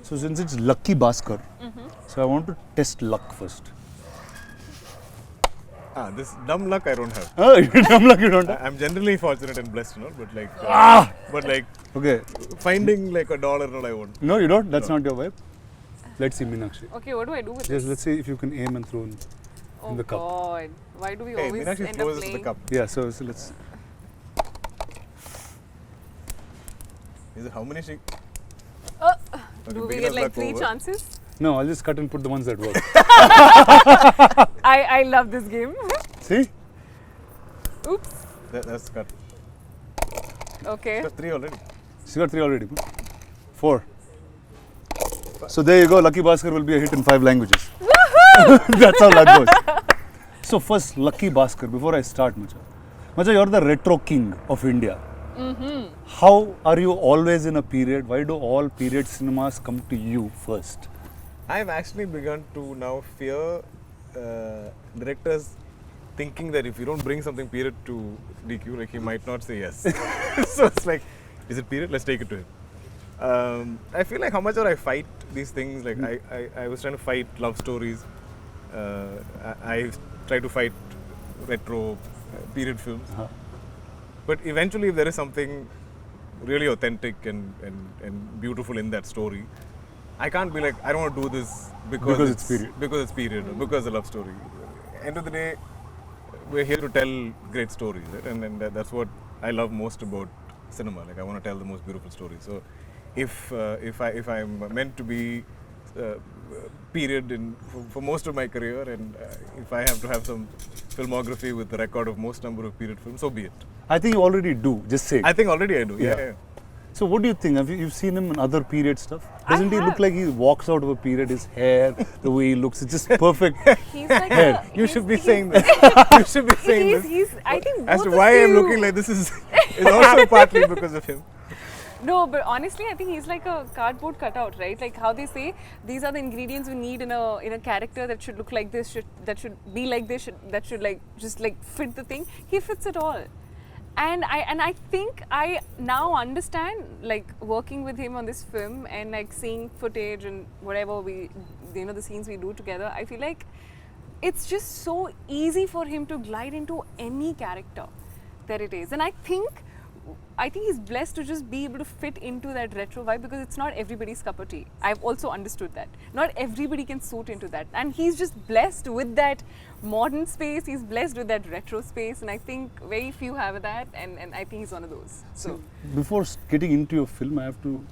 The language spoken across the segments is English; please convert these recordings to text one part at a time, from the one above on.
So since it's Lucky Baskhar, so I want to test luck first. This dumb luck I don't have. Oh, dumb luck you don't have? I'm generally fortunate and blessed, but like, Okay. finding like $1, I won't. No, you don't? That's not your vibe? Let's see, Meenakshi. Okay, what do I do with Just this? let's see if you can aim and throw in the cup. Oh God, why do we Hey, always Meenakshi end up throws the playing? cup. Yeah, so let's... Is it how many she? Do we beginner's get like luck 3 over. chances? No, I'll just cut and put the ones that work. I love this game. See? Oops. That's cut. Okay. That's 3 already. She got 3 already. 4. So there you go, Lucky Baskhar will be a hit in 5 languages. That's how that goes. So first, Lucky Baskhar, before I start, Macha, you're the retro king of India. How are you always in a period? Why do all period cinemas come to you first? I've actually begun to now fear directors thinking that if you don't bring something period to DQ, like he might not say yes. So it's like, is it period? Let's take it to him. I feel like how much I fight these things. Like I was trying to fight love stories. I try to fight retro period films. But eventually, if there is something really authentic and beautiful in that story, I can't be like, I don't want to do this because it's period. Because it's period, or because it's a love story. End of the day, we're here to tell great stories, right? And that's what I love most about cinema. Like I want to tell the most beautiful stories. So if I'm meant to be period for most of my career, and if I have to have some filmography with the record of most number of period films, so be it. I think you already do, just say it. I think already I do. Yeah. So what do you think? Have you've seen him in other period stuff? Doesn't he look like he walks out of a period? His hair, the way he looks, it's just perfect. He's like hair. You should be saying this. You should be saying this. I think As both to of why I'm you- looking like this is also partly because of him. No, but honestly, I think he's like a cardboard cutout, right? Like how they say, these are the ingredients we need in a character that should look like this, that should be like this, that should like just like fit the thing. He fits it all. And I think I now understand, like working with him on this film and like seeing footage and whatever the scenes we do together, I feel like it's just so easy for him to glide into any character that it is. And I think he's blessed to just be able to fit into that retro vibe, because it's not everybody's cup of tea. I've also understood that. Not everybody can suit into that. And he's just blessed with that modern space, he's blessed with that retro space, and I think very few have that, and I think he's one of those. So Before getting into your film, I have to,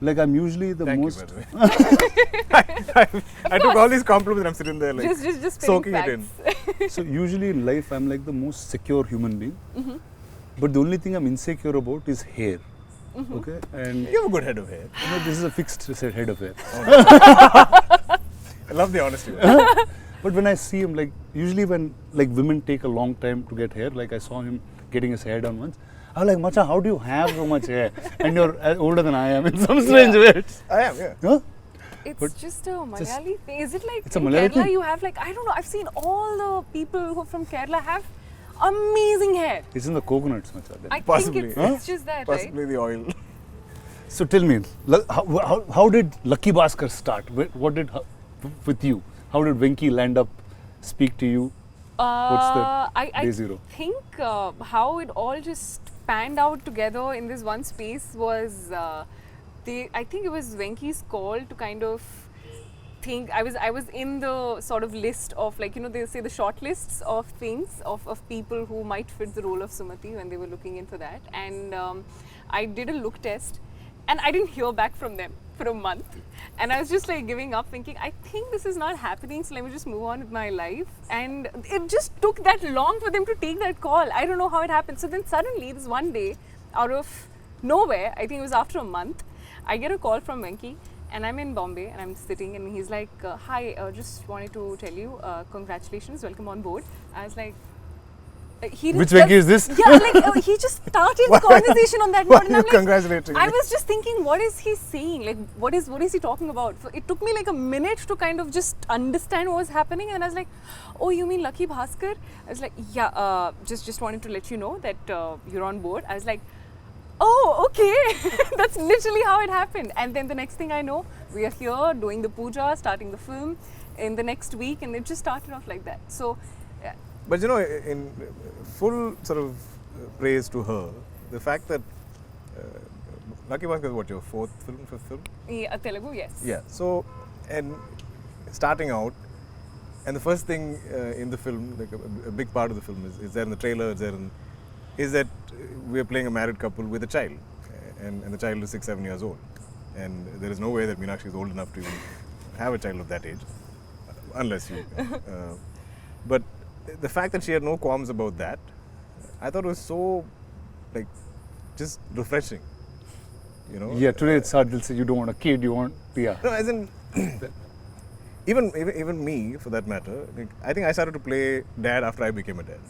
like, I'm usually the Thank most... you, by the way. I took all these compliments and I'm sitting there like just soaking spitting it in. facts. So usually in life, I'm like the most secure human being. But the only thing I'm insecure about is hair. Okay? And You have a good head of hair. this is a fixed head of hair. I love the honesty. But when I see him, like, usually when like women take a long time to get hair, like I saw him getting his hair done once, I was like, Macha, how do you have so much hair? And you're older than I am in some strange way. I am, yeah. Huh? It's just a Malayali thing. Is it like It's a in Malayali Kerala thing? you have like, I don't know, I've seen all the people who from Kerala have amazing hair. It's in the coconuts, Macha. I Possibly. think it's just that, Possibly the oil. So tell me, how did Lucky Baskhar start? What did with you? How did Venki land up, speak to you? What's the day zero? I think how it all just panned out together in this one space was, I think it was Venki's call to kind of think. I was in the sort of list of, like, you know, they say the short lists of things of people who might fit the role of Sumati when they were looking in for that, and I did a look test. And I didn't hear back from them for a month. And I was just like giving up, thinking, I think this is not happening, so let me just move on with my life. And it just took that long for them to take that call. I don't know how it happened. So then suddenly, this one day, out of nowhere, I think it was after a month, I get a call from Venki. And I'm in Bombay and I'm sitting, and he's like, hi, just wanted to tell you, congratulations, welcome on board. I was like, Which Venki is this? Yeah, like he just started the conversation on that note, and I'm like, Congratulating I me. was just thinking, what is he saying? Like, what is he talking about? It took me like a minute to kind of just understand what was happening, and I was like, oh, you mean Lucky Baskhar? I was like, yeah, just wanted to let you know that you're on board. I was like, Oh, okay. That's literally how it happened. And then the next thing I know, we are here doing the puja, starting the film in the next week, and it just started off like that. So, yeah. But you know, in full sort of praise to her, the fact that Lucky Baskhar is what, your fifth film? Yeah, Telugu, yes. Yeah. So, and starting out, and the first thing in the film, like a big part of the film is there in the trailer, is that we are playing a married couple with a child, and the child is 6-7 years old, and there is no way that Meenakshi is old enough to even have a child of that age, unless you. But the fact that she had no qualms about that, I thought was so, like, just refreshing. You know. Yeah, today it's hard. They'll say you don't want a kid, you want Pia. No, as in, even me, for that matter, like, I think I started to play dad after I became a dad.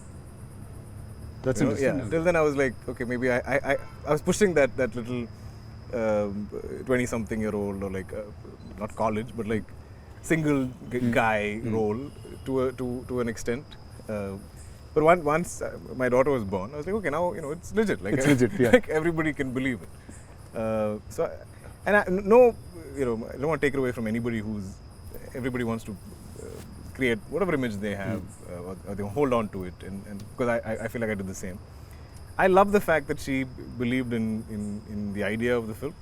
That's You know, interesting. yeah. Till then I was like, okay, maybe I was pushing that little 20-something-year-old, or like not college, but like single guy role to an extent. But once my daughter was born, I was like, okay, now it's legit. Like It's legit, yeah. Like everybody can believe it. So, and I don't want to take it away from anybody everybody wants to create whatever image they have, or they hold on to it, and because I feel like I did the same. I love the fact that she believed in the idea of the film,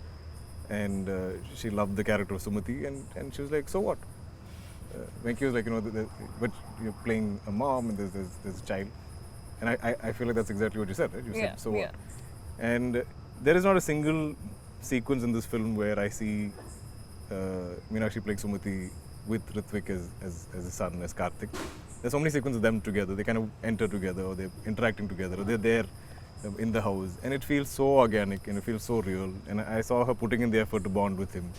and she loved the character of Sumati, and she was like, so what? Venki was like, but you're playing a mom and there's a child, and I feel like that's exactly what you said, right? You said, so what? And there is not a single sequence in this film where I see Meenakshi playing Sumati with Ritvik as a son, as Karthik. There's so many sequences of them together. They kind of enter together, or they're interacting together, or they're there in the house, and it feels so organic and it feels so real. And I saw her putting in the effort to bond with him.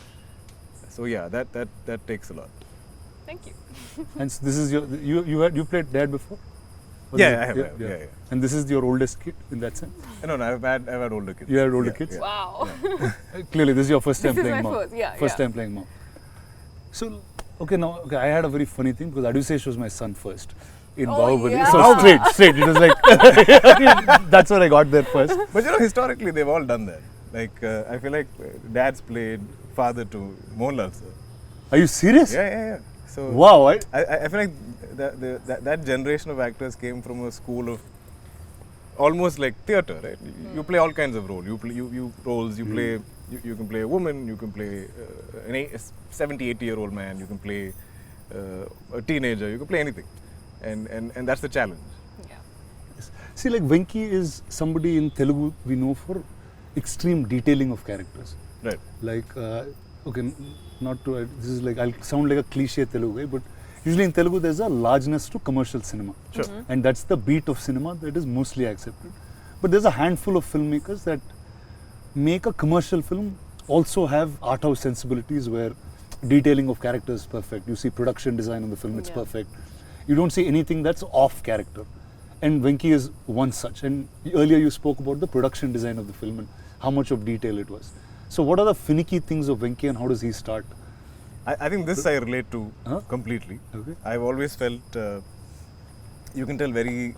So yeah, that takes a lot. Thank you. And so this is you played dad before? Was Yeah, it- I have. Yeah. And this is your oldest kid in that sense? No, I've had older kids. You had older Yeah, kids? yeah. Wow. Clearly, this is your first time This is playing my mom. first, yeah, First yeah. time playing mom. So, I had a very funny thing because Adushesh was my son first in Oh, Bahubali. yeah. So straight. It was like, that's where I got there first. But historically, they've all done that. Like, I feel like dad's played father to Mohanlal, sir. Are you serious? Yeah. So Wow. I feel like that generation of actors came from a school of almost like theatre, right? You play all kinds of roles. You play. You can play a woman. You can play a 70, 80-year-old man. You can play a teenager. You can play anything, and that's the challenge. Yeah. See, like Venki is somebody in Telugu we know for extreme detailing of characters. Right. Like, not to, this is like, I'll sound like a cliche Telugu guy, but usually in Telugu there's a largeness to commercial cinema. Sure. And that's the beat of cinema that is mostly accepted. But there's a handful of filmmakers that make a commercial film also have art house sensibilities where detailing of characters is perfect. You see production design on the film, it's Yeah. perfect. You don't see anything that's off character. And Venki is one such. And earlier you spoke about the production design of the film and how much of detail it was. So what are the finicky things of Venki and how does he start? I think this I relate to completely. Okay. I've always felt you can tell very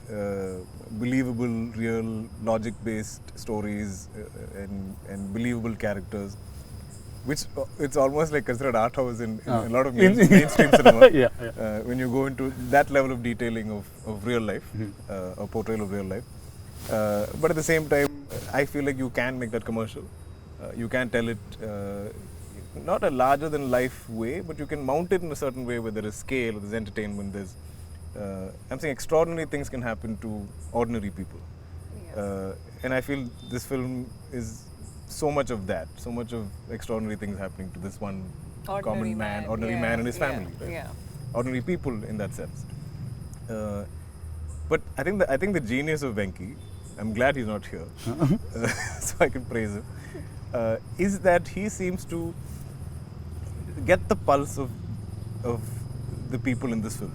believable, real, logic-based stories and believable characters, which it's almost like considered art house in a lot of mainstream cinema. Yeah. When you go into that level of detailing of real life, or portrayal of real life. But at the same time, I feel like you can make that commercial. You can tell it not a larger than life way, but you can mount it in a certain way where there is scale, there's entertainment, there's I'm saying extraordinary things can happen to ordinary people. Yeah. And I feel this film is so much of that, so much of extraordinary things happening to this one common man, ordinary man and his family, right? Yeah. Ordinary people in that sense. But I think the genius of Venki, I'm glad he's not here, so I can praise him, is that he seems to get the pulse of the people in this film,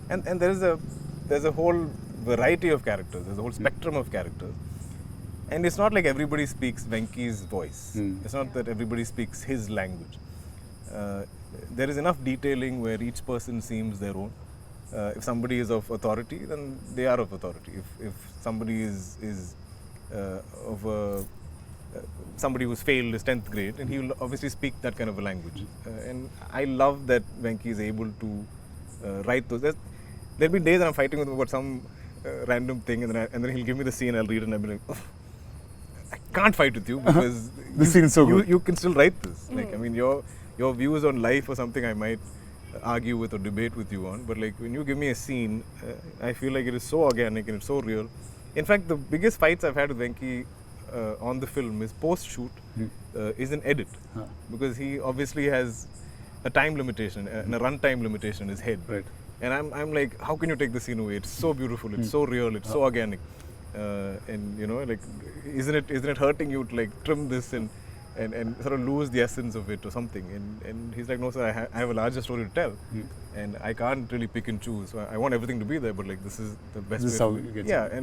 and there's a whole variety of characters, there's a whole spectrum of characters, and it's not like everybody speaks Venki's voice. It's not that everybody speaks his language. There is enough detailing where each person seems their own. If somebody is of authority, then they are of authority. If somebody is of a somebody who's failed his 10th grade, and he will obviously speak that kind of a language. And I love that Venki is able to write those. There'll be days that I'm fighting with him about some random thing, and then he'll give me the scene, I'll read it, and I'll be like, oh, I can't fight with you because The scene is so good. you can still write this. Like, I mean, your views on life or something I might argue with or debate with you on, but like when you give me a scene, I feel like it is so organic and it's so real. In fact, the biggest fights I've had with Venki on the film is post-shoot is an edit, because he obviously has a time limitation and a runtime limitation in his head. Right. And I'm like, how can you take the scene away? It's so beautiful, it's so real, it's so organic, and you know, like, isn't it hurting you to like trim this and sort of lose the essence of it or something? And he's like, no sir, I have a larger story to tell, and I can't really pick and choose. So I want everything to be there, but like this is the best. This is way how to it gets yeah,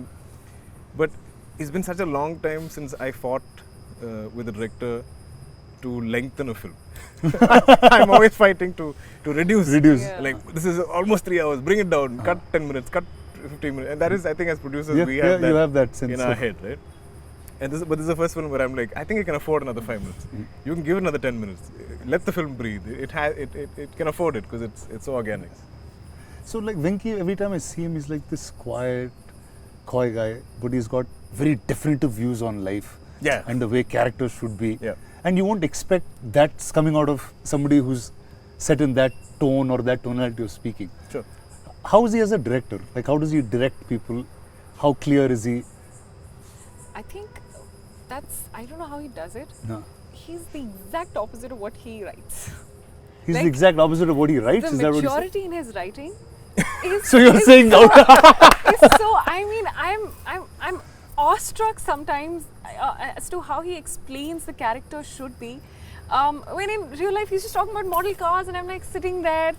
but it's been such a long time since I fought with a director to lengthen a film. I'm always fighting to reduce. Yeah. Like, this is almost 3 hours, bring it down, cut 10 minutes, cut 15 minutes. And that is, I think, as producers, we have that, you have that sense in our of- head, right? And this is the first film where I'm like, I think I can afford another 5 minutes. You can give it another 10 minutes. Let the film breathe. It can afford it because it's so organic. So like Venki, every time I see him, he's like this quiet, coy guy, but he's got very definitive views on life. Yeah. And the way characters should be. Yeah. And you won't expect that's coming out of somebody who's set in that tone or that tonality of speaking. Sure. How is he as a director? Like, how does he direct people? How clear is he? I think I don't know how he does it. No. He's the exact opposite of what he writes. He's Like, the exact opposite of what he writes. The Is that what he said? maturity in his writing is So you're is saying so, out- is so, I mean, I'm awestruck sometimes as to how he explains the character should be. When in real life he's just talking about model cars, and I'm like sitting there.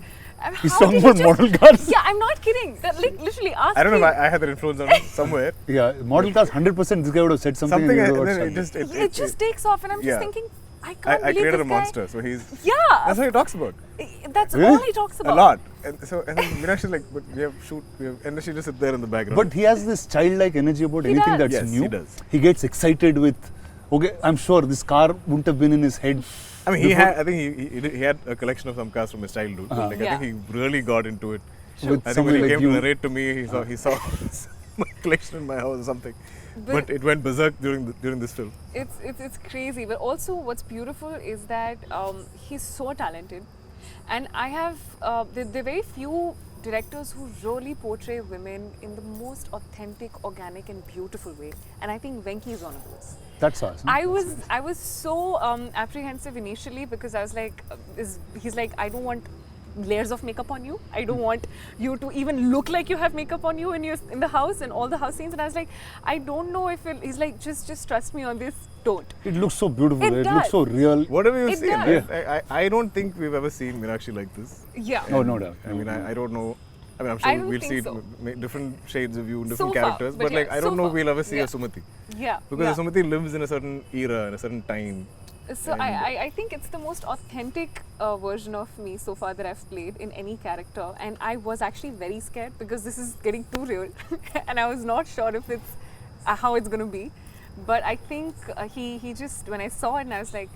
He's how talking did he about just- model cars? Yeah, I'm not kidding. That, like, literally, ask I don't know me. if I had that influence on him somewhere. Yeah, model cars, 100%. This guy would have said something. Something, and and he would then have it got just It just takes off, and I'm yeah. just thinking, I can't I believe created this a guy. monster, so he's. Yeah, That's what he talks about. that's Really? all he talks about. A lot. And then Meenakshi is like, but we have shoot, and then she just sit there in the background. But he has this childlike energy about He anything does. that's Yes, new. he does. He gets excited with, okay, I'm sure this car wouldn't have been in his head. I mean, before- I think he had a collection of some cars from his childhood. But like, Yeah. I think he really got into it. With I think somebody when he like came you. to narrate to me, he saw my collection in my house or something. But it went berserk during this film. It's crazy, but also what's beautiful is that he's so talented, and I have there are very few directors who really portray women in the most authentic, organic, and beautiful way, and I think Venki is one of those. That's awesome. I was so apprehensive initially because I was like, he's like, I don't want layers of makeup on you. I don't want you to even look like you have makeup on you in the house and all the house scenes. And I was like, I don't know if he's like, just trust me on this. Don't. It looks so beautiful. It It does. looks so real. Whatever you It see, does. I don't think we've ever seen Meenakshi like this. Yeah. Oh, no doubt. I mean, I don't know. I mean, I'm I sure don't we'll think see so. different shades of you, different So far, characters. but But like, yeah, I don't so know far. we'll ever see Yeah. a Sumati. Yeah. Because yeah. Sumati lives in a certain era, in a certain time. So I think it's the most authentic version of me so far that I've played in any character, and I was actually very scared because this is getting too real, and I was not sure if it's how it's going to be. But I think he just, when I saw it, and I was like,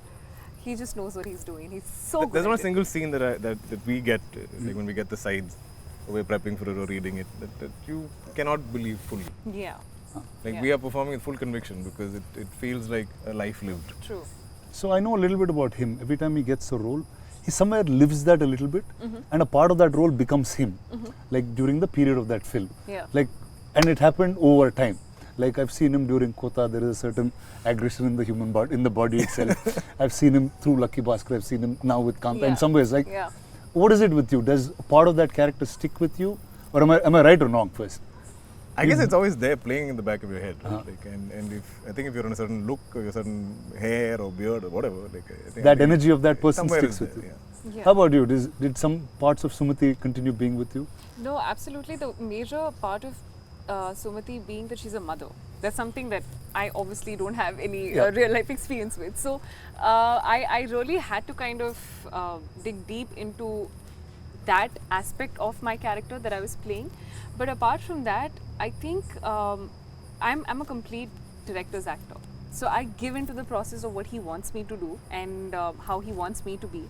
he just knows what he's doing. He's so good. There's not a at it. single scene that we get, like when we get the sides, or we're prepping for it or reading it, that you cannot believe fully. Yeah. Like Yeah. we are performing with full conviction because it feels like a life lived. True. So I know a little bit about him. Every time he gets a role, he somewhere lives that a little bit, and a part of that role becomes him. Like during the period of that film. Yeah. Like, and it happened over time. Like I've seen him during Kota. There is a certain aggression in the human body, in the body itself. I've seen him through Lucky Baskhar. I've seen him now with Kanta. Yeah. In some ways, like, Yeah. what is it with you? Does a part of that character stick with you, or am I right or wrong first? I guess it's always there playing in the back of your head. Right? Uh-huh. Like, and if you're on a certain look or a certain hair or beard or whatever, like I think That energy of that person somewhere sticks is with there, you. yeah. Yeah. How about you? Did some parts of Sumati continue being with you? No, absolutely. The major part of Sumati being that she's a mother. That's something that I obviously don't have any Yeah. real life experience with. So I really had to kind of dig deep into that aspect of my character that I was playing. But apart from that, I think I'm a complete director's actor. So I give into the process of what he wants me to do and how he wants me to be,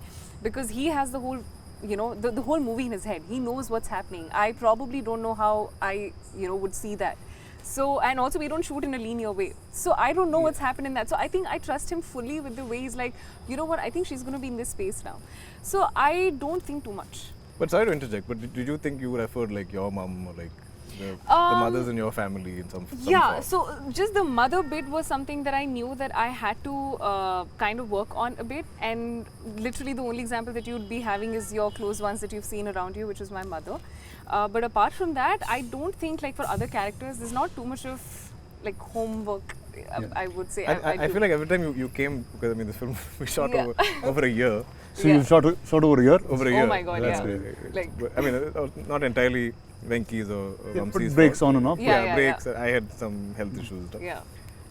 because he has the whole, the whole movie in his head. He knows what's happening. I probably don't know how I, would see that. So, and also we don't shoot in a linear way. So I don't know what's happened in that. So I think I trust him fully with the way he's like, you know what, I think she's going to be in this space now. So I don't think too much. But sorry to interject, but did you think you referred like your mom or like the mothers in your family in some yeah, form? so just the mother bit was something that I knew that I had to kind of work on a bit, and literally the only example that you'd be having is your close ones that you've seen around you, which is my mother. But apart from that, I don't think like for other characters, there's not too much of like homework, I would say. I feel like every time you came, because I mean this film we shot over a year. So you shot over a year? Over a year. Oh my god, That's yeah. great. Like, I mean, not entirely Venki's or Vamsi's breaks fault. on and off. Yeah. Breaks. I had some health issues and stuff. yeah.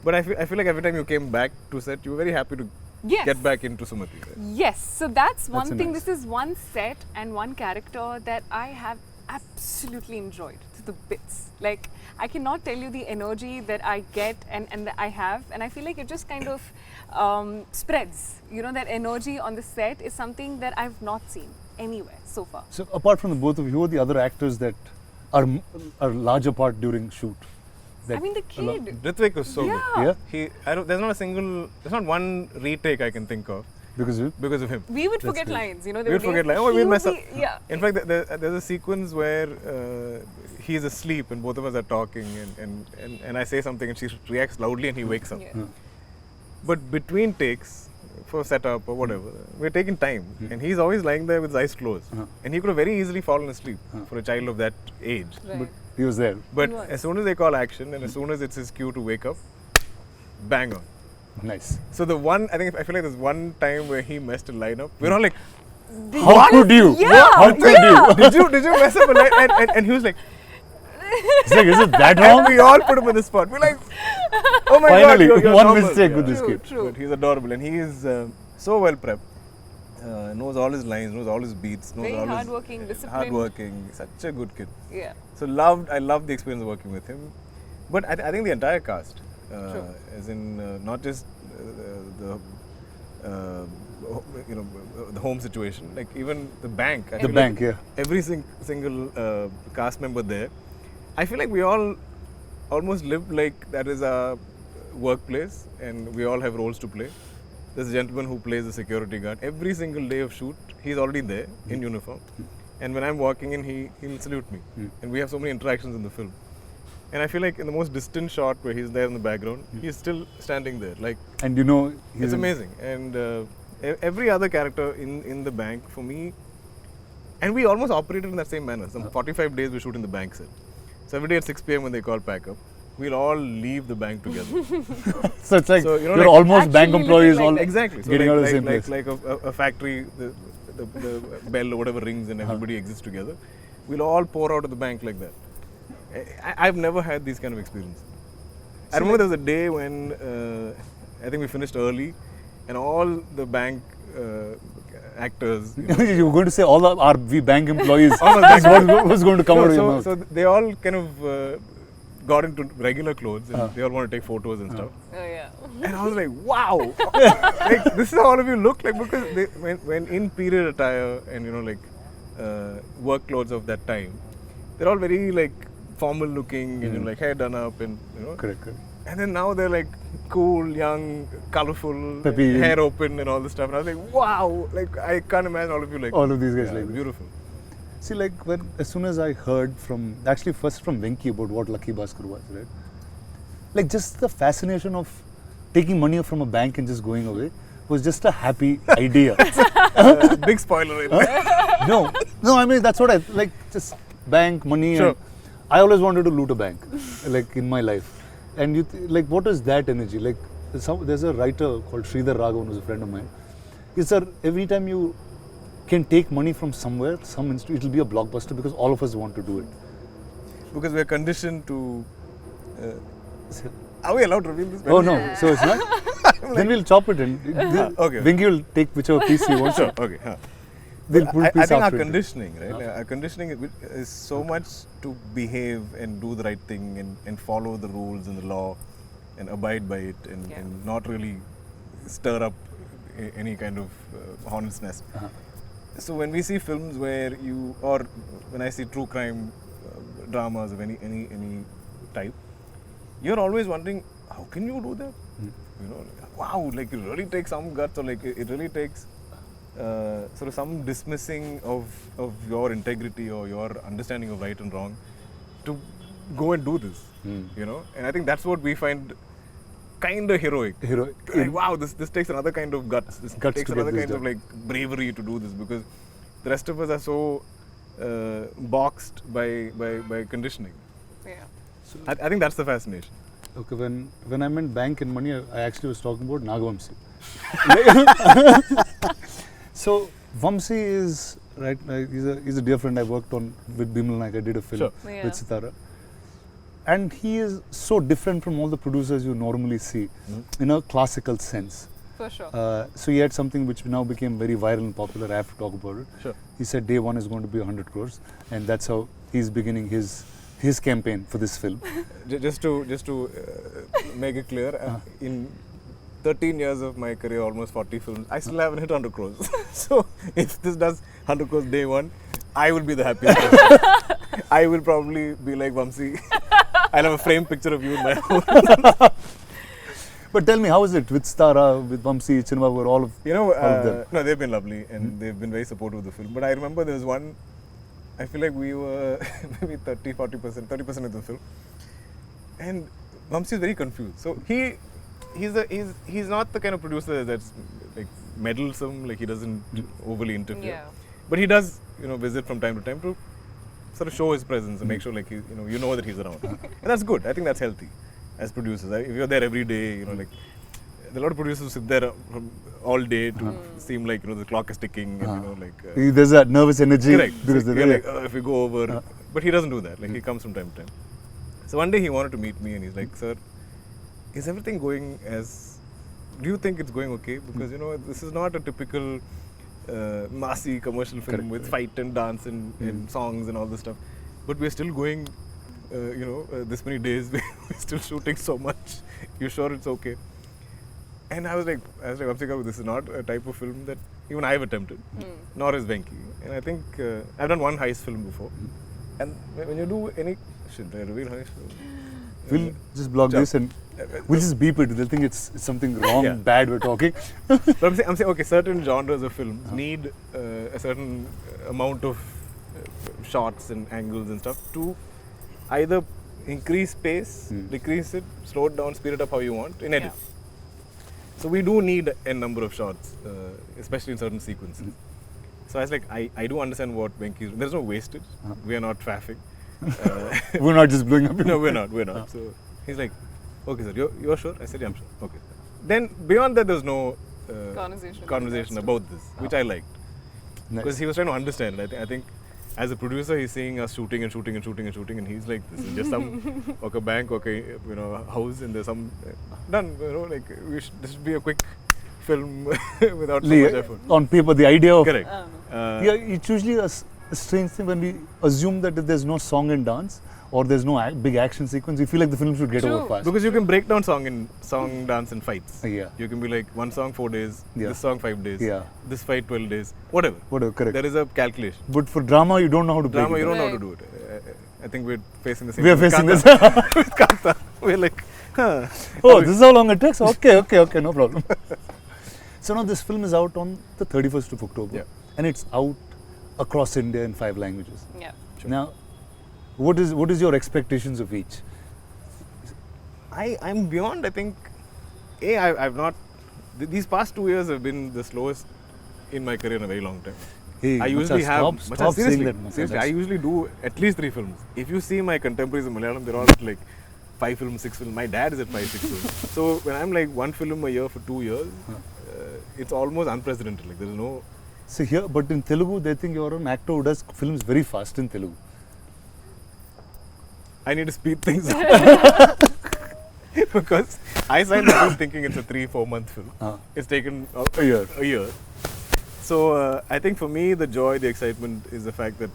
But I feel like every time you came back to set, you were very happy to Yes. get back into Sumati. Right? Yes, so that's one That's thing. nice. This is one set and one character that I have absolutely enjoyed to the bits. Like, I cannot tell you the energy that I get and that I have, and I feel like it just kind of spreads. That energy on the set is something that I've not seen anywhere so far. So apart from the both of you, who are the other actors that are larger part during shoot? I mean, the kid. Ritvik was so Yeah. good. There's not one retake I can think of Because you? because of him. We would That's forget great. lines, We would forget lines. Oh, he we'd would mess up. be- Yeah. In fact, there's a sequence where he's asleep and both of us are talking, and I say something and she reacts loudly and he wakes up. Yeah. But between takes, for setup or whatever, we're taking time, and he's always lying there with his eyes closed, and he could have very easily fallen asleep for a child of that age. Right. But he was there. But He was. as soon as they call action and as soon as it's his cue to wake up, bang on. Nice. So I feel like there's one time where he messed a line up. We're all like, How could you? Yeah, How could you? did you mess up a line? And he was like, It's like, is it that and wrong? we all put him on the spot. We're like, oh my Finally, god, you're one normal. mistake with this True, kid. true. But he's adorable and he is so well prepped. Knows all his lines, knows all his beats, knows Very all hardworking, his disciplined. hardworking. Such a good kid. Yeah. So I loved the experience of working with him. But I think the entire cast, as in not just the the home situation, like even the bank. I The feel bank, like yeah. Every single cast member there. I feel like we all almost live like that is our workplace, and we all have roles to play. There's a gentleman who plays the security guard. Every single day of shoot, he's already there in uniform. And when I'm walking in, he'll salute me. And we have so many interactions in the film. And I feel like in the most distant shot where he's there in the background, he's still standing there. Like, And it's amazing. And every other character in the bank, for me, and we almost operated in that same manner. Some 45 days we shoot in the bank set. So every day at 6 p.m. when they call pack up, we'll all leave the bank together. So it's like So, you're like almost bank actually employees living like all that. Exactly. So getting out of the same like place. a factory, the bell or whatever rings and everybody exists together. We'll all pour out of the bank like that. I've never had these kind of experience. I remember there was a day when I think we finished early, and all the bank actors. You were going to say all we bank employees. All the That's what was going to come out of your mouth. so they all kind of got into regular clothes and they all want to take photos and stuff. Oh yeah. And I was like, wow, like this is how all of you look like, because when in period attire and work clothes of that time, they're all very like formal looking and like hair done up and Correct. and then now they're like cool, young, colorful, Peppy. hair open and all this stuff. And I was like, wow, like I can't imagine all of you like All of these guys like this. beautiful. See, like as soon as I heard first from Venki about what Lucky Baskhar was, right? Like just the fascination of taking money from a bank and just going away was just a happy idea. Big spoiler. No, I mean that's what I like. Just bank money. Sure. And I always wanted to loot a bank, like in my life. And like, what is that energy? Like, there's a writer called Sridhar Raghavan, who's a friend of mine. He said every time you can take money from somewhere, it will be a blockbuster because all of us want to do it. Because we're conditioned to. Are we allowed to reveal this? Oh no, so it's not. Then we'll chop it in. Okay. Venki will take whichever piece he wants. Sure. Okay. They'll put I piece think our after it. conditioning, right? Our conditioning is so much to behave and do the right thing and follow the rules and the law. and abide by it and not really stir up any kind of hornet's nest. So when we see films where or when I see true crime dramas of any type, you're always wondering, how can you do that? You know, wow, like it really takes some guts, or like it really takes sort of some dismissing of your integrity or your understanding of right and wrong to go and do this. You know, and I think that's what we find kind of heroic. Like, wow, this takes another kind of guts. This takes another kind of like bravery to do this, because the rest of us are so boxed by conditioning. Yeah. So I think that's the fascination. okay, when I meant bank and money, I actually was talking about Nagavamsi. So Vamsi is right. He's a dear friend I worked on with Bimal Naik. I did a film with Sitara. And he is so different from all the producers you normally see in a classical sense. For sure. So he had something which now became very viral and popular. I have to talk about it. Sure. He said day one is going to be 100 crores, and that's how he's beginning his campaign for this film. Just to make it clear, in 13 years of my career, almost 40 films, I still haven't hit 100 crores. So if this does 100 crores day one, I will be the happiest person. I will probably be like Vamsi. I'll have a framed picture of you in my home. But tell me, how is it with Stara, with Vamsi, Chinmabur, all of them? No, they've been lovely and they've been very supportive of the film. But I remember there was one, I feel like we were maybe 30% of the film. And Vamsi is very confused. So he's not the kind of producer that's like meddlesome, like he doesn't overly interfere. Yeah. But he does, visit from time to time to sort of show his presence and make sure like you know that he's around. And that's good. I think that's healthy as producers. If you're there every day, like a lot of producers sit there from all day to seem like the clock is ticking. And, there's that nervous energy. Correct. Because so like, if we go over, but he doesn't do that. Like he comes from time to time. So one day he wanted to meet me and he's like, "Sir, is everything going as? Do you think it's going okay? Because this is not a typical massy commercial film with fight and dance and songs and all this stuff. But we're still going, this many days. We're still shooting so much. You sure it's okay?" And I was like, Vamsika, this is not a type of film that even I've attempted, nor is Venki. And I think I've done one heist film before. And when you do any, should I reveal heist film? We'll just block this and we'll just beep it. They'll think it's something wrong, bad we're talking. But I'm saying, okay, certain genres of films need a certain amount of shots and angles and stuff to either increase pace, decrease it, slow it down, speed it up how you want in edit. So we do need a number of shots, especially in certain sequences. So I was like, I do understand what Venki is. There's no wastage. We are not faffing. We're not just blowing up. No, we're not. So he's like, okay, sir, you're sure? I said, yeah, I'm sure. Okay. Then beyond that, there's no conversation about this, which I liked. Because he was trying to understand it. I think as a producer, he's seeing us shooting, and he's like, this is just some bank, house, and there's some done. This should be a quick film without so much effort. On paper, the idea of correct. It's usually a strange thing when we assume that if there's no song and dance or there's no big action sequence, we feel like the film should get over fast. Because you can break down song, dance, and fights. Yeah. You can be like one song 4 days, this song 5 days, this fight 12 days, whatever. Correct. There is a calculation. But for drama, you don't know how to break it. You don't know how to do it. I think we're facing the same. We are facing this. With Kanta. We're like, oh, this is how long it takes? Okay, no problem. So now this film is out on the 31st of October. And it's out across India in 5 languages. Yeah. Sure. Now, what is your expectations of each? I'm beyond. I think, I've not. These past 2 years have been the slowest in my career in a very long time. Hey, I usually have. Stop saying that. Seriously, I usually do at least 3 films. If you see my contemporaries in Malayalam, they're all like 5 films, 6 films. My dad is at 5, 6 films. So when I'm like 1 film a year for 2 years, it's almost unprecedented. Like there is no. So here, but in Telugu, they think you're an actor who does films very fast in Telugu. I need to speed things up. Because I signed the film thinking it's a 3-4 month film. It's taken a year. So I think for me, the joy, the excitement is the fact that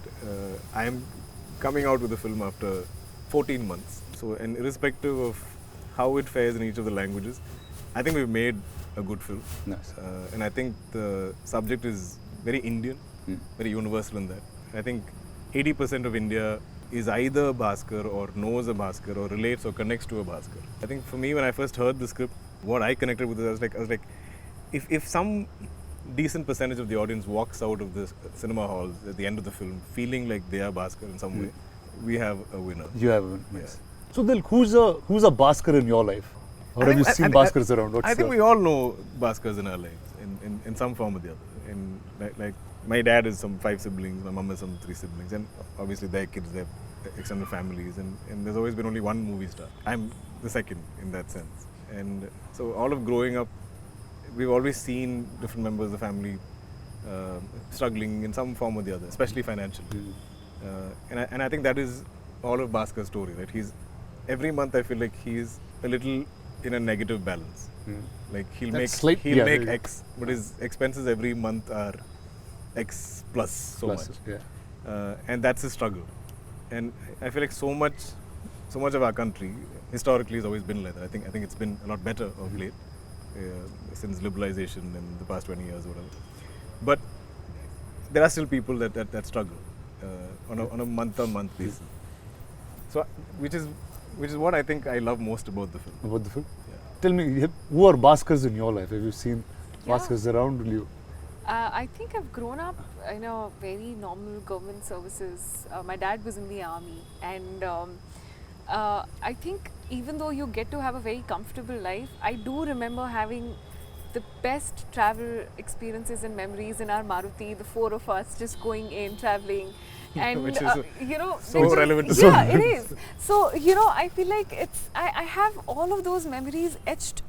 I am coming out with a film after 14 months. So, and irrespective of how it fares in each of the languages. I think we've made a good film. Nice. And I think the subject is very Indian, very universal in that. I think 80% of India is either Baskhar or knows a Baskhar or relates or connects to a Baskhar. I think for me, when I first heard the script, what I connected with it, I was like, if some decent percentage of the audience walks out of the cinema halls at the end of the film feeling like they are Baskhar in some way, we have a winner. You have one. Yes. So Dil, who's a Baskhar in your life? Or have you seen Baskhars around? I think we all know Baskhars in our lives in some form or the other. And like my dad is some 5 siblings, my mum is some 3 siblings, and obviously their kids, their extended families, and there's always been only one movie star. I'm the second in that sense. And so all of growing up, we've always seen different members of the family struggling in some form or the other, especially financially. And I think that is all of Baskhar's story, right? Every month I feel like he's a little in a negative balance. Like he'll make X, but his expenses every month are X plus much. Yeah. And that's his struggle. And I feel like so much of our country historically has always been like that. I think it's been a lot better of late since liberalization in the past 20 years or whatever. But there are still people that struggle on a month-on-month basis. So which is what I think I love most about the film. About the film? Yeah. Tell me, who are Baskhars in your life? Have you seen Yeah. Baskhars around you? I think I've grown up in a very normal government services. My dad was in the army, and I think even though you get to have a very comfortable life, I do remember having the best travel experiences and memories in our Maruti, the 4 of us just going in, traveling. And Which is so relevant to yeah, it is. So I feel like I have all of those memories etched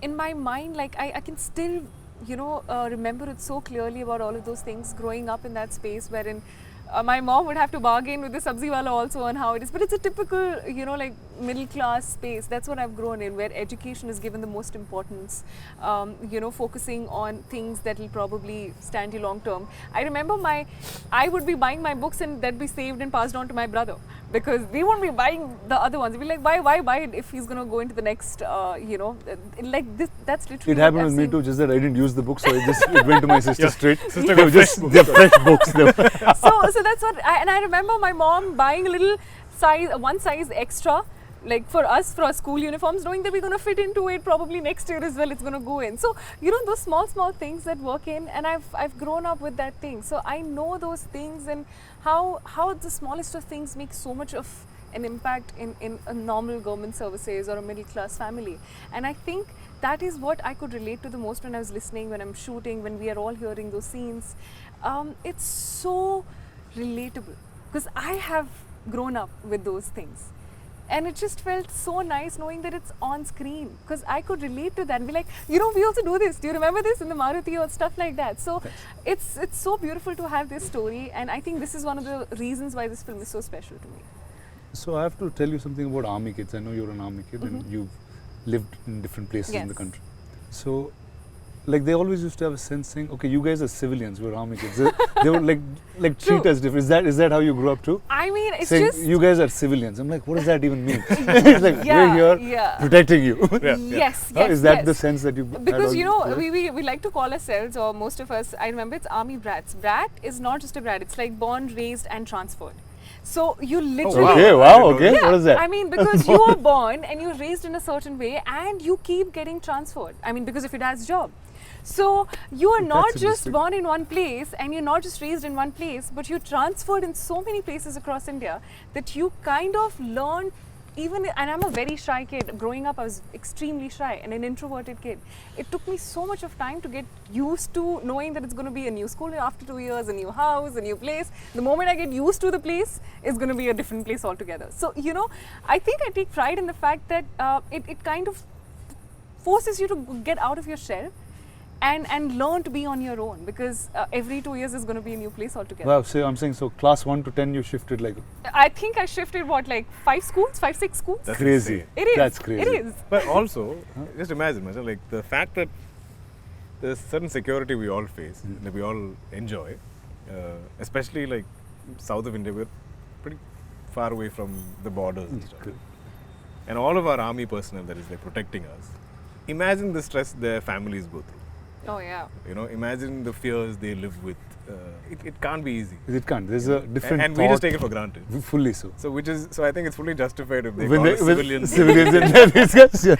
in my mind. Like I can still remember it so clearly about all of those things growing up in that space wherein my mom would have to bargain with the sabzi wala also on how it is, but it's a typical like middle class space. That's what I've grown in, where education is given the most importance, focusing on things that will probably stand you long term. I remember I would be buying my books and that'd be saved and passed on to my brother, because we won't be buying the other ones. We'd be like, why buy it if he's going to go into the next, like this. That's literally It happened what with I've me too, just that I didn't use the book, so it went to my sister straight. Sister They were got fresh they're fresh books. So that's what, and I remember my mom buying a little one size extra, like for our school uniforms, knowing that we're going to fit into it probably next year as well. It's going to go in. So those small things that work in, and I've grown up with that thing. So I know those things and how the smallest of things make so much of an impact in a normal government services or a middle class family. And I think that is what I could relate to the most when I was listening, when I'm shooting, when we are all hearing those scenes. It's so relatable because I have grown up with those things, and it just felt so nice knowing that it's on screen, because I could relate to that and be like, we also do this. Do you remember this in the Maruti or stuff like that? So it's so beautiful to have this story, and I think this is one of the reasons why this film is so special to me. So I have to tell you something about army kids. I know you're an army kid and you've lived in different places in the country. So like they always used to have a sense saying, okay, you guys are civilians, we're army kids. They would like treat us different. Is that how you grew up too? I mean, it's saying, just you guys are civilians. I'm like, what does that even mean? It's like, we're here protecting you. Yes. Is that the sense that you because we like to call ourselves, or most of us, I remember, it's army brats. Brat is not just a brat, it's like born, raised and transferred. So you literally Okay. What is that? I mean, because you are born and you're raised in a certain way and you keep getting transferred. I mean, because of your dad's job. So you are not just born in one place and you're not just raised in one place, but you're transferred in so many places across India that you kind of learn. And I'm a very shy kid. Growing up, I was extremely shy and an introverted kid. It took me so much of time to get used to knowing that it's going to be a new school after 2 years, a new house, a new place. The moment I get used to the place, it's going to be a different place altogether. So, I think I take pride in the fact that it kind of forces you to get out of your shell and learn to be on your own, because every 2 years is going to be a new place altogether. Wow, so I'm saying, so class 1 to 10 you shifted like... I think I shifted 5 schools, 5-6 schools? That's crazy. Insane. It is. That's crazy. It is. But also, just imagine, like the fact that there's certain security we all face, that we all enjoy, especially like south of India, we're pretty far away from the borders and stuff. and all of our army personnel that is like protecting us. Imagine the stress their families go through. Oh yeah. You know, imagine the fears they live with. It can't be easy. It can't. There's a different And we just take it for granted. Fully so. So I think it's fully justified if they When call they, us with civilians. civilians and then these guys, yeah.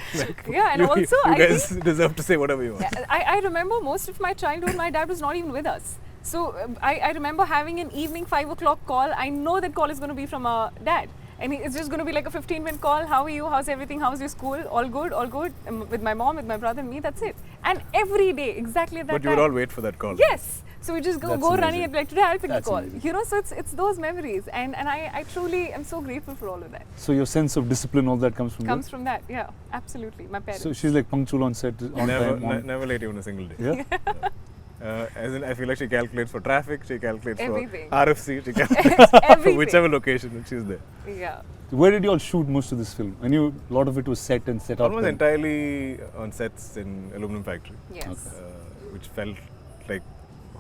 Yeah, and also you I guys think deserve to say whatever you want. I remember most of my childhood, my dad was not even with us. So I remember having an evening 5 o'clock call. I know that call is going to be from our dad. And it's just going to be like a 15-minute call. How are you? How's everything? How's your school? All good, all good. With my mom, with my brother and me, that's it. And every day, exactly at that But you time. would all wait for that call. Yes. So we just go That's running amazing. and be like, today I'll pick the That's call. amazing. You know, so it's those memories. And I truly am so grateful for all of that. So your sense of discipline, all that comes from Comes from that, yeah, absolutely. My there? parents. So she's like punctual on set, on time. On, Never late even a single day. yeah? As in, I feel like she calculates for traffic, she calculates Everything. for RFC, she calculates for Everything. whichever location and she's there. Yeah. Where did you all shoot most of this film? I knew a lot of it was set and set up. Almost and- entirely on sets in aluminum factory, Yes. which felt like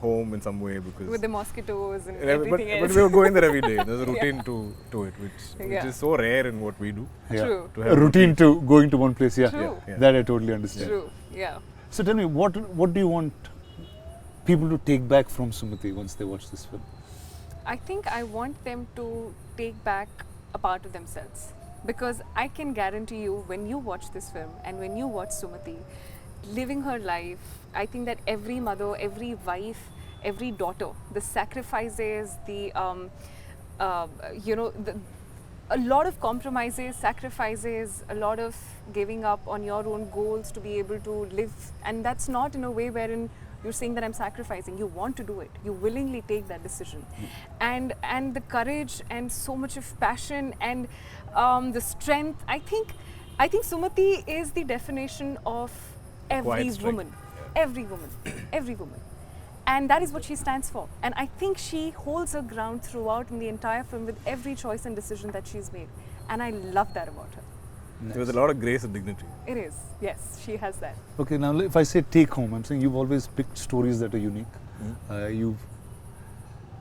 home in some way because. With the mosquitoes and but everything else. we were going there every day. There's a routine to it, which Yeah. is so rare in what we do. Yeah. True. To A have routine to going to one place, yeah. True. Yeah. That I totally understand. True. Yeah. So tell me, what do you want people to take back from Sumati once they watch this film? I think I want them to take back a part of themselves, because I can guarantee you, when you watch this film and when you watch Sumati living her life, I think that every mother, every wife, every daughter, the sacrifices, the a lot of compromises, sacrifices, a lot of giving up on your own goals to be able to live, and that's not in a way wherein you're saying that I'm sacrificing. You want to do it. You willingly take that decision, and the courage and so much of passion and the strength. I think Sumati is the definition of every Quiet strength. woman, every woman, every woman. And that is what she stands for. And I think she holds her ground throughout in the entire film with every choice and decision that she's made. And I love that about her. There was a lot of grace and dignity. It is. Yes, she has that. Okay, now if I say take home, I'm saying you've always picked stories that are unique.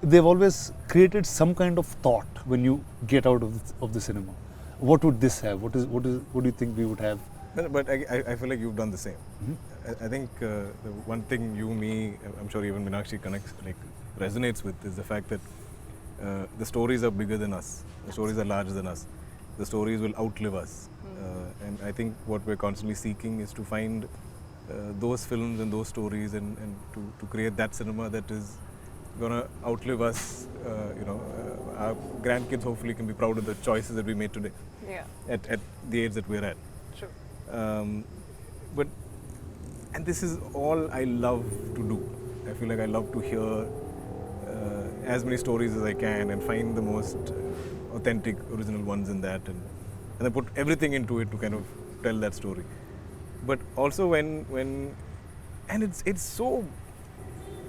They've always created some kind of thought when you get out of the cinema. What would this have? What do you think we would have? But I feel like you've done the same. I think the one thing you, me, I'm sure even Meenakshi resonates with is the fact that the stories are bigger than us. The stories are larger than us. The stories will outlive us. And I think what we're constantly seeking is to find those films and those stories and to create that cinema that is going to outlive us. Our grandkids hopefully can be proud of the choices that we made today Yeah, at the age that we're at. true. And this is all I love to do. I feel like I love to hear as many stories as I can and find the most authentic, original ones in that, and then put everything into it to kind of tell that story. But also when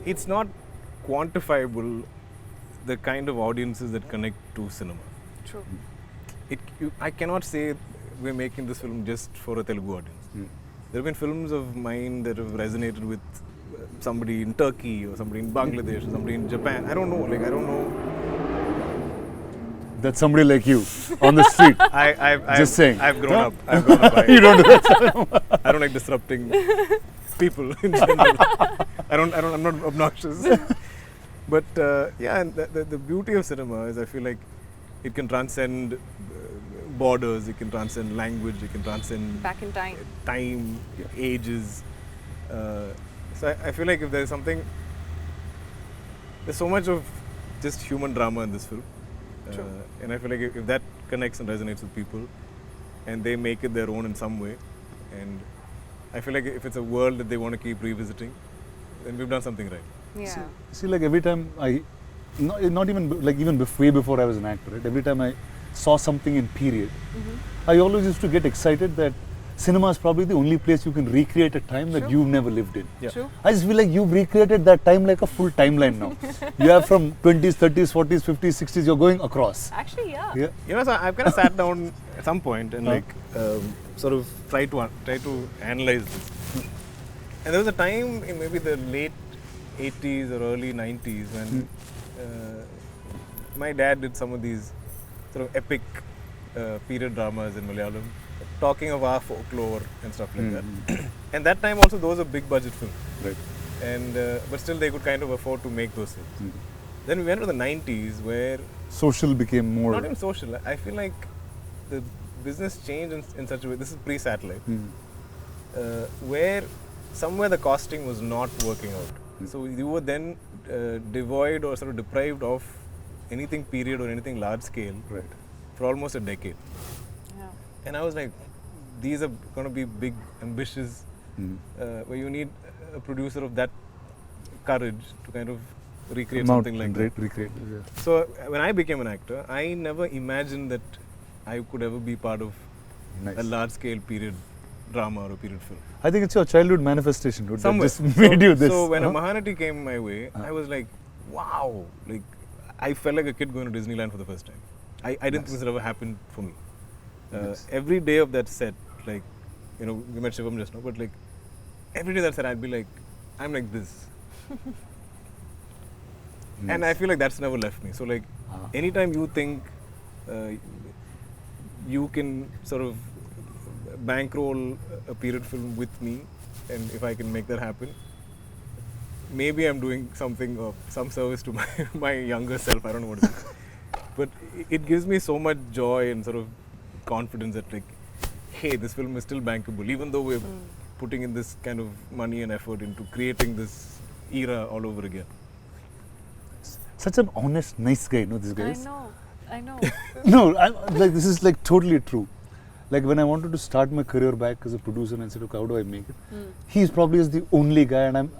it's not quantifiable, the kind of audiences that connect to cinema. True. I cannot say we're making this film just for a Telugu audience. There have been films of mine that have resonated with somebody in Turkey or somebody in Bangladesh or somebody in Japan. I don't know. That's somebody like you on the street. Just saying. I've grown up. You don't do that. I don't like disrupting people in general. I'm not obnoxious. But and the beauty of cinema is I feel like it can transcend borders, it can transcend language, it can transcend Back in time. time, ages. So I feel like if there's something, there's so much of just human drama in this film. True. And I feel like if that connects and resonates with people and they make it their own in some way, and I feel like if it's a world that they want to keep revisiting, then we've done something right. Yeah. See, like every time not even like even way before I was an actor, right? Every time I saw something in period, I always used to get excited that cinema is probably the only place you can recreate a time that True. you've never lived in. Yeah. True. I just feel like you've recreated that time like a full timeline now. You have from 20s, 30s, 40s, 50s, 60s, you're going across. Actually, yeah. Yeah. So I've kind of sat down at some point and sort of try to analyze this. And there was a time in maybe the late 80s or early 90s when my dad did some of these sort of epic period dramas in Malayalam. talking of our folklore and stuff like that. Mm-hmm. And that time also those were big budget films. Right. And but still they could kind of afford to make those films. Mm-hmm. Then we went to the 90s where Social became more. not even social. I feel like the business changed in such a way. This is pre-satellite, where somewhere the costing was not working out. So you were then devoid or sort of deprived of anything period or anything large scale Right. for almost a decade. Yeah. And I was like, these are going to be big, ambitious, where you need a producer of that courage to kind of recreate something like that. Recreate. Yeah. So when I became an actor, I never imagined that I could ever be part of Nice. a large-scale period drama or a period film. I think it's your childhood manifestation, dude. That Somewhere. just made you this. So when a huh? Mahanati came my way, I was like, wow! Like I felt like a kid going to Disneyland for the first time. I didn't think this had ever happened for me. Every day of that set, like, you know, we met Shivam just now, but like every day that set, I'd be like, I'm like this. And I feel like that's never left me. So like, anytime you think you can sort of bankroll a period film with me, and if I can make that happen, maybe I'm doing something of some service to my younger self. I don't know what it is, but it gives me so much joy and sort of confidence that like, hey, this film is still bankable, even though we're putting in this kind of money and effort into creating this era all over again. Such an honest, nice guy, this guy is. I know. No, like this is like totally true. Like when I wanted to start my career back as a producer and said, okay, how do I make it? He's probably is the only guy, and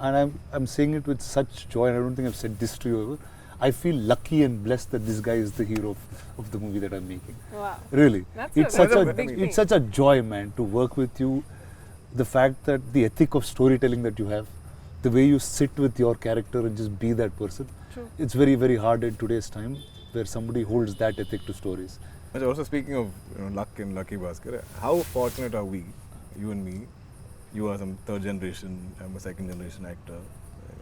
I'm saying it with such joy. And I don't think I've said this to you ever. I feel lucky and blessed that this guy is the hero of the movie that I'm making. Wow. Really, That's such a a big thing. it's such a joy, man, to work with you. The fact that the ethic of storytelling that you have, the way you sit with your character and just be that person. True. It's very, very hard in today's time where somebody holds that ethic to stories. But also speaking of luck and Lucky Baskhar, how fortunate are we, you and me? You are some third generation, I'm a second generation actor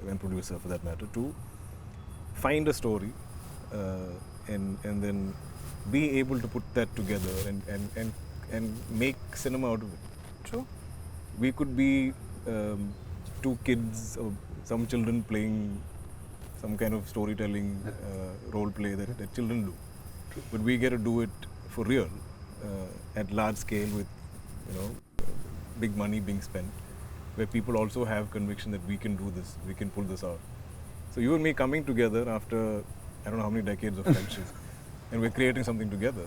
and producer for that matter, to find a story and then be able to put that together and make cinema out of it. True. We could be two kids or some children playing some kind of storytelling role play that children do. But we get to do it for real at large scale with, big money being spent, where people also have conviction that we can do this, we can pull this out. So you and me coming together after I don't know how many decades of friendship, and we're creating something together.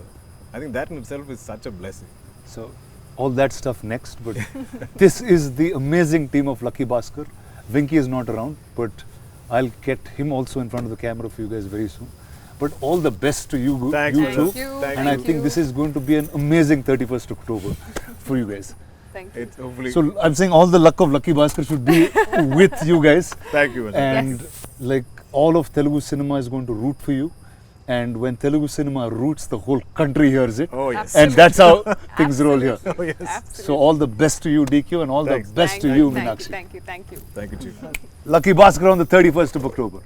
I think that in itself is such a blessing. So all that stuff next, but this is the amazing team of Lucky Baskhar. Venky is not around, but I'll get him also in front of the camera for you guys very soon. But all the best to you, Thanks, you man. too. Thank you. Thank And I Thank think you. this is going to be an amazing 31st October for you guys. Thank you. It's hopefully. So I'm saying all the luck of Lucky Baskhar should be with you guys. Thank you, man. And Yes. like all of Telugu cinema is going to root for you. And when Telugu cinema roots, the whole country hears it. Oh yes. And that's how things roll here. Oh yes. Absolutely. So all the best to you, DQ, and all Thanks. the best Thank to you, you, thank Meenakshi. Thank you. Thank you, Chief. Lucky Baskhar on the 31st of October.